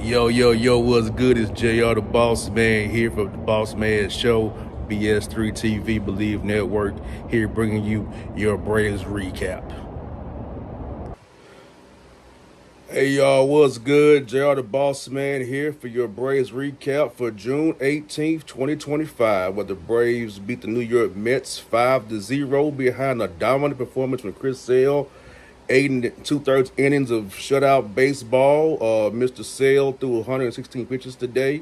Yo, what's good? It's JR the Boss Man here for the Boss Man Show, BS3 TV, Believe Network, here bringing you your Braves recap. Hey y'all, what's good? JR the Boss Man here for your Braves recap for June 18th, 2025, where the Braves beat the New York Mets 5-0 behind a dominant performance from Chris Sale. 8 and 2/3 innings of shutout baseball. Mr. Sale threw 116 pitches today.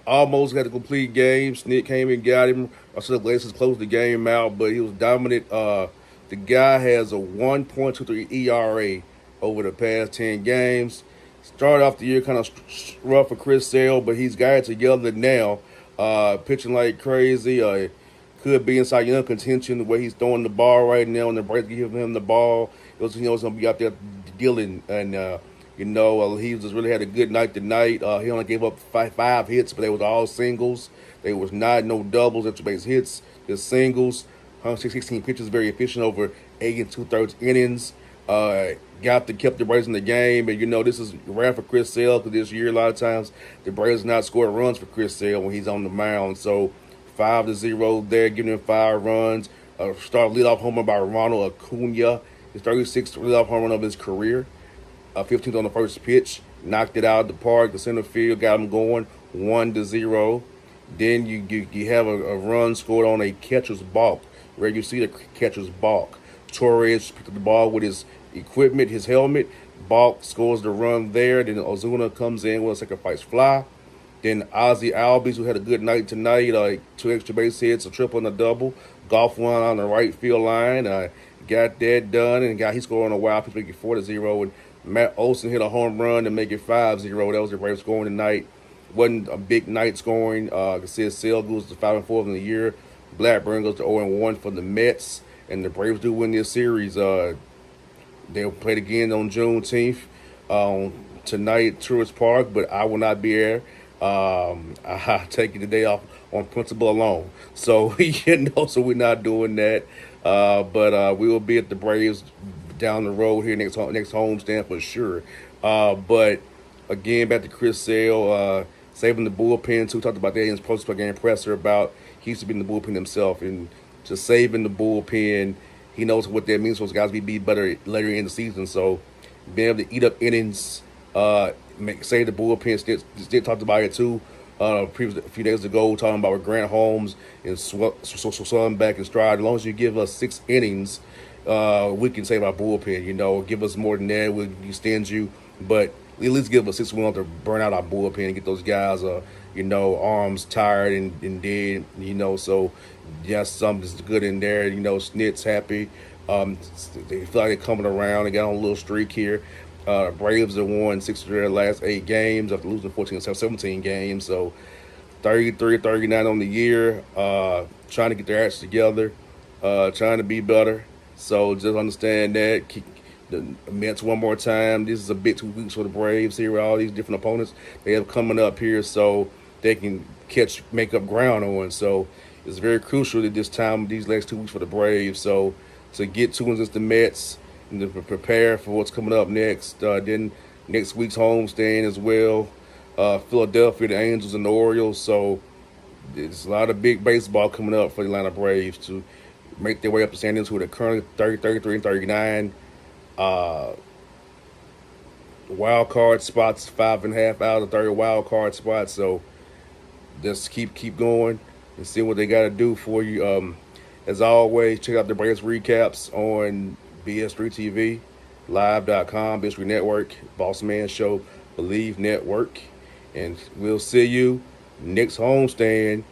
Almost had a complete game. Snitker came and got him. I should have Glaciers closed the game out, but he was dominant. The guy has a 1.23 ERA over the past 10 games. Started off the year kind of rough for Chris Sale, but he's got it together now. Pitching like crazy. Could be inside young contention the way he's throwing the ball right now, and the Braves give him the ball. He's going to be out there dealing, and he just really had a good night tonight. He only gave up five hits, but they was all singles. They was not no doubles, extra base hits, just singles. 116 pitches, very efficient over 8 and 2/3 innings. Kept the Braves in the game, and this is rare for Chris Sale because this year a lot of times the Braves not scoring runs for Chris Sale when he's on the mound. So 5-0 there, giving him 5 runs. Start leadoff homer by Ronald Acuna, his 36th leadoff home run of his career. 15th on the first pitch, knocked it out of the park. The center field got him going 1-0. Then you have a run scored on a catcher's balk, where you see the catcher's balk. Torres picked up the ball with his equipment, his helmet. Balk scores the run there. Then Ozuna comes in with a sacrifice fly. Then Ozzy Albies, who had a good night tonight, 2 extra base hits, a triple and a double. Golf one on the right field line. Got that done, and he scored on a wild pitch, make it 4-0. And Matt Olson hit a home run to make it 5-0. That was the Braves scoring tonight. Wasn't a big night scoring. Like I said, Sale goes to 5-4 in the year. Blackburn goes to 0-1 for the Mets, and the Braves do win this series. They'll play it again on Juneteenth tonight at Truist Park, but I will not be there. I taking the day off on principle alone. So so we're not doing that. But we will be at the Braves down the road here next homestand for sure. But again, back to Chris Sale, saving the bullpen too. Talked about that in his post-game presser about he used to be in the bullpen himself, and just saving the bullpen. He knows what that means for those guys to be better later in the season. So being able to eat up innings, save the bullpen. Still talked about it too. A few days ago, talking about with Grant Holmes and swelling back in stride. As long as you give us 6 innings, we can save our bullpen. Give us more than that, we'll extend you. But at least give us 6 wins to burn out our bullpen and get those guys, arms tired and dead. So yes, something's good in there. Snit's happy. They feel like they're coming around. They got on a little streak here. Braves have won 6 of their last 8 games after losing 14 or 17 games. So 33-39 on the year. Trying to get their acts together. Trying to be better. So just understand that. Keep the Mets one more time. This is a bit 2 weeks for the Braves here with all these different opponents they have coming up here, so they can make up ground on. So it's very crucial at this time, these last 2 weeks for the Braves. So to get 2 wins against the Mets, and to prepare for what's coming up next. Then next week's homestand as well. Philadelphia, the Angels, and the Orioles. So there's a lot of big baseball coming up for the Atlanta Braves to make their way up the standings, who are currently 33, and 39. Wild card spots, 5.5 out of 30 wild card spots. So just keep going and see what they got to do for you. As always, check out the Braves recaps on BS3 TV, live.com, BS3 Network, Boss Man Show, Believe Network. And we'll see you next homestand,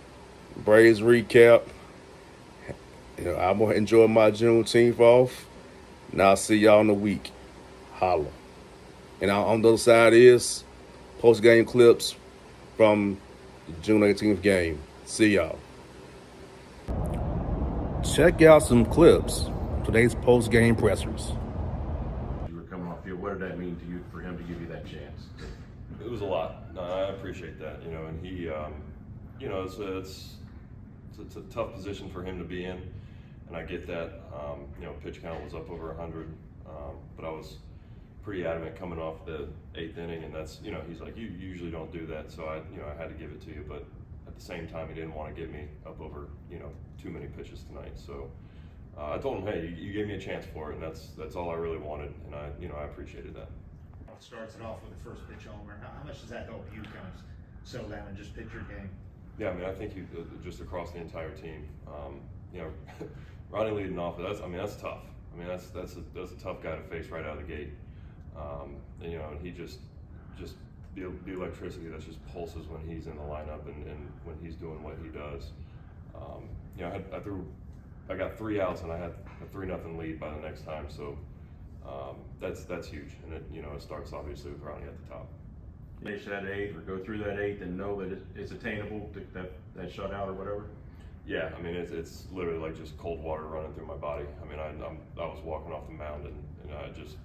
Braves recap. I'm going to enjoy my Juneteenth off, and I'll see y'all in a week. Holla. And on the other side is post-game clips from the June 18th game. See y'all. Check out some clips. Today's post-game pressers. You were coming off field. What did that mean to you for him to give you that chance? It was a lot. No, I appreciate that. And he, it's a tough position for him to be in, and I get that. Pitch count was up over 100, but I was pretty adamant coming off the 8th inning, and that's, he's like, you usually don't do that, so I had to give it to you, but at the same time, he didn't want to get me up over, too many pitches tonight. So I told him, hey, you gave me a chance for it, and that's all I really wanted, and I appreciated that. Starts it off with the first pitch homer. How much does that help you kind of settle down and just pitch your game? Yeah, I mean, I think just across the entire team, Ronnie leading off, that's tough. I mean, that's a tough guy to face right out of the gate. And he just the electricity that just pulses when he's in the lineup and when he's doing what he does. I got 3 outs and I had a 3-0 lead by the next time, so that's huge. And it starts obviously with Ronnie at the top. Finish that 8th or go through that 8th and know that it's attainable, that shutout or whatever. Yeah, I mean, it's literally like just cold water running through my body. I mean, I was walking off the mound and I just,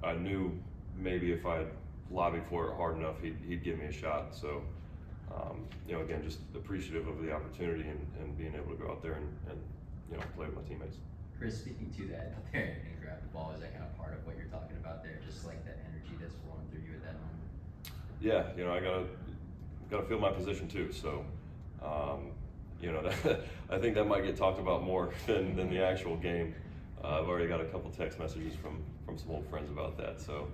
I knew maybe if I lobbied for it hard enough, he'd give me a shot. So, again, just appreciative of the opportunity and being able to go out there and play with my teammates. Chris, speaking to that, out there and grab the ball, is that kind of part of what you're talking about there? Just like that energy that's flowing through you at that moment? Yeah, I gotta feel my position too. So, I think that might get talked about more than the actual game. I've already got a couple text messages from some old friends about that. So,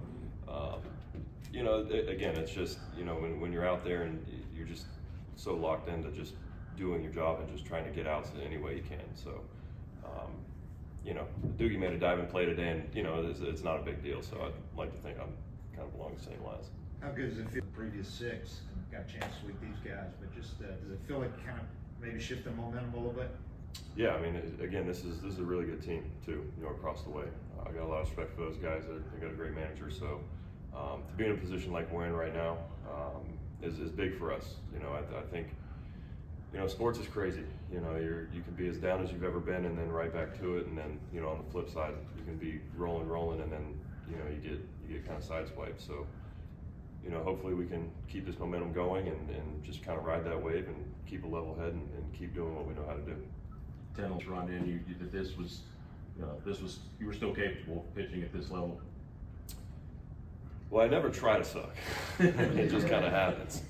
again, it's just, when you're out there and you're just so locked into just doing your job and just trying to get outs in any way you can. So, Doogie made a diving play today, and it's not a big deal. So I'd like to think I'm kind of along the same lines. How good does it feel the previous 6? Got a chance to sweep these guys, but just does it feel like kind of maybe shift the momentum a little bit? Yeah, I mean, again, this is a really good team too. Across the way, I got a lot of respect for those guys. They got a great manager. So to be in a position like we're in right now is big for us. I think sports is crazy. You can be as down as you've ever been, and then right back to it, and then on the flip side, you can be rolling, and then you get kind of sideswiped. So. Hopefully we can keep this momentum going and just kind of ride that wave and keep a level head and keep doing what we know how to do. Tell us, Ron, you that this was, you were still capable of pitching at this level. Well, I never try to suck. It just kind of happens.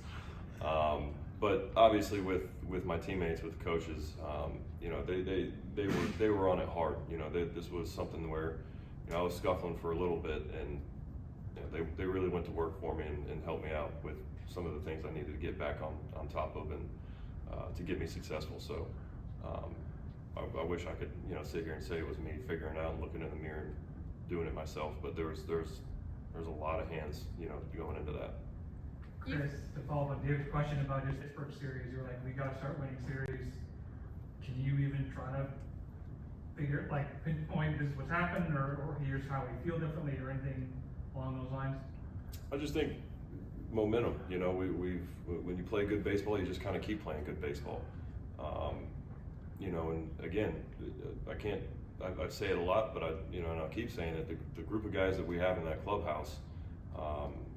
But obviously with my teammates, with the coaches, they were on it hard. This was something where I was scuffling for a little bit, and they really went to work for me and helped me out with some of the things I needed to get back on top of and to get me successful. So I wish I could sit here and say it was me figuring out and looking in the mirror and doing it myself, but there's a lot of hands going into that. Chris, to follow up on David's question about his Pittsburgh series, you were like, we got to start winning series. Can you even try to pinpoint this is what's happened, or here's how we feel differently, or anything along those lines? I just think momentum. When you play good baseball, you just kind of keep playing good baseball. And again, I say it a lot, but and I'll keep saying it. The group of guys that we have in that clubhouse,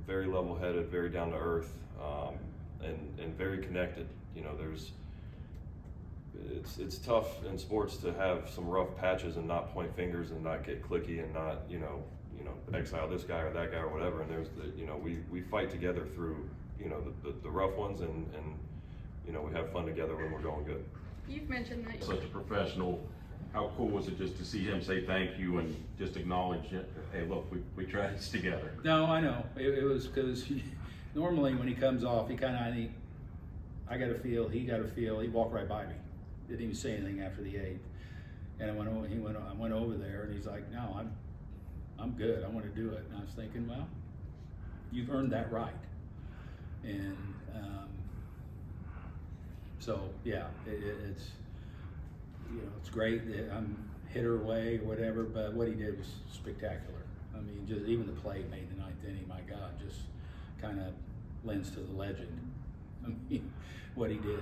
very level-headed, very down to earth, and very connected. It's tough in sports to have some rough patches and not point fingers and not get cliquey and not exile this guy or that guy or whatever. And we fight together through the rough ones and we have fun together when we're going good. You've mentioned that. Such a professional. How cool was it just to see him say thank you and just acknowledge it? Hey, look, we tried this together. No, I know. It was because normally when he comes off, he kind of, I got a feel, he got a feel. He walked right by me. Didn't even say anything after the 8th. And I went over there, and he's like, "No, I'm good. I want to do it." And I was thinking, well, you've earned that right. And so yeah, it's it's great that I'm hit her away or whatever, but what he did was spectacular. I mean, just even the play made the 9th inning, my God, just kind of lends to the legend. I mean, what he did,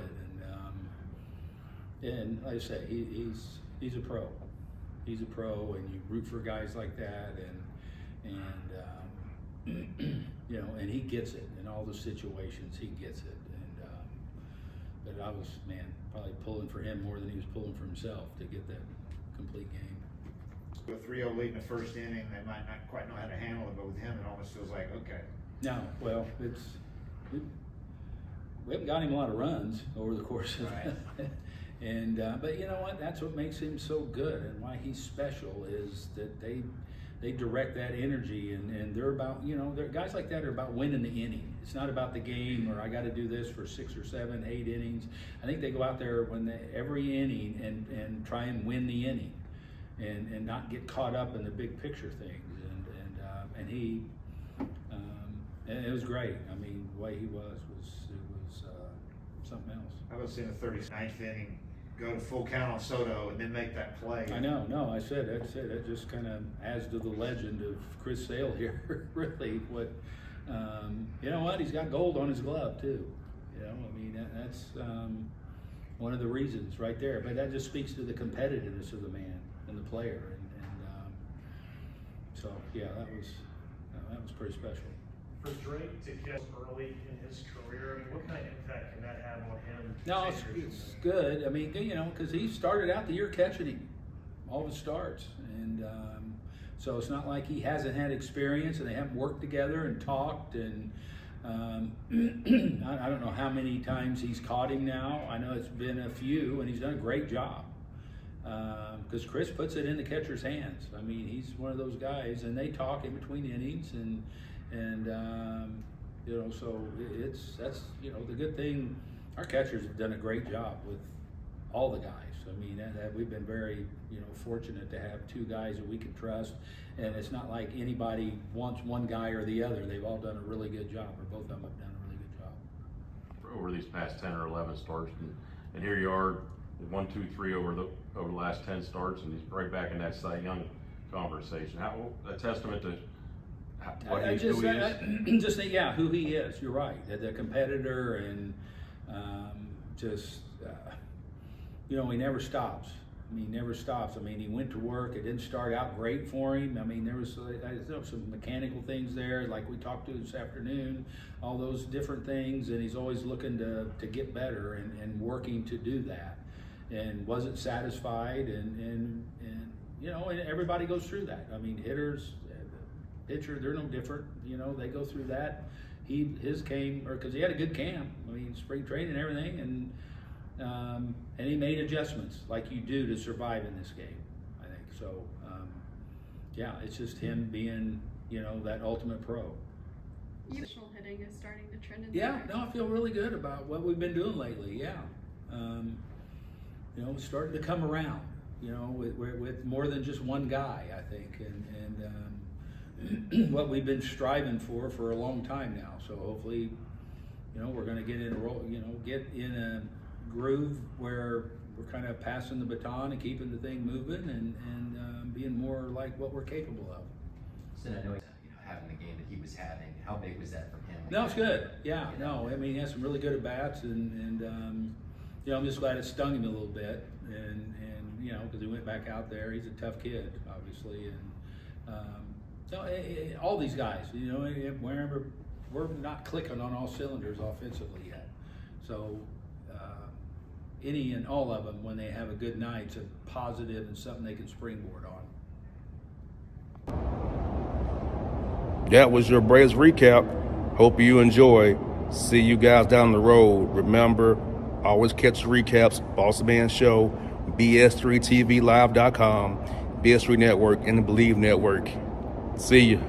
and like I say, he's a pro. He's a pro, and you root for guys like that, and and he gets it in all the situations. He gets it, but I was, probably pulling for him more than he was pulling for himself to get that complete game. A 3-0 lead in the first inning, they might not quite know how to handle it, but with him, it almost feels like, okay. No, well, we haven't got him a lot of runs over the course of Right. and but you know what? That's what makes him so good, and why he's special is that they direct that energy, and they're about, you know, guys like that are about winning the inning. It's not about the game, or I got to do this for 6 or 7, 8 innings. I think they go out there every inning and try and win the inning, and not get caught up in the big picture things. And he, and it was great. I mean, the way he was something else. I was in the 39th inning, go to full count on Soto and then make that play. I know, no, I said, that's it. That just kind of adds to the legend of Chris Sale here, really. What, you know what? He's got gold on his glove, too. You know, I mean, that's one of the reasons right there. But that just speaks to the competitiveness of the man and the player. So, yeah, that was pretty special. For Drake to get early in his career, I mean, what kind of impact can that have on him? No, it's good. I mean, you know, because he started out the year catching him, all the starts. And so it's not like he hasn't had experience and they haven't worked together and talked. And I don't know how many times he's caught him now. I know it's been a few, and he's done a great job. Because Chris puts it in the catcher's hands. I mean, he's one of those guys, and they talk in between innings, and you know, so that's you know, the good thing. Our catchers have done a great job with all the guys. I mean, that we've been very, you know, fortunate to have 2 guys that we can trust, and it's not like anybody wants one guy or the other. They've all done a really good job, or both of them have done a really good job. Over these past 10 or 11 starts, and here you are, 1, 2, 3 over the last 10 starts, and he's right back in that Cy Young conversation. How a testament to who he is. Just say, yeah, who he is. You're right. The competitor, and you know, he never stops. I mean, he never stops. I mean, he went to work. It didn't start out great for him. I mean, there was some mechanical things there, like we talked to this afternoon, all those different things, and he's always looking to get better and working to do that. And wasn't satisfied, and you know, and everybody goes through that. I mean, hitters, pitcher, they're no different. You know, they go through that. His came, or because he had a good camp. I mean, spring training and everything, and he made adjustments like you do to survive in this game. I think so. Yeah, it's just him being, you know, that ultimate pro. Traditional hitting is starting to trend in. Yeah, no, I feel really good about what we've been doing lately. Yeah. You know, starting to come around, you know, with more than just one guy, I think, and what we've been striving for a long time now. So hopefully, you know, we're going to get in a roll, you know, get in a groove where we're kind of passing the baton and keeping the thing moving, and being more like what we're capable of. So I know, you know, having the game that he was having, how big was that from him? No, it's good. Yeah, no, I mean, he has some really good at bats, and you know, I'm just glad it stung him a little bit, and you know, because he went back out there. He's a tough kid, obviously, and so all these guys, you know, wherever we're not clicking on all cylinders offensively yet. So any and all of them, when they have a good night, it's a positive and something they can springboard on. That was your Braves recap. Hope you enjoy. See you guys down the road. Remember, always catch recaps, Boss Man Show, BS3TVLive.com, BS3 Network, and the Believe Network. See you.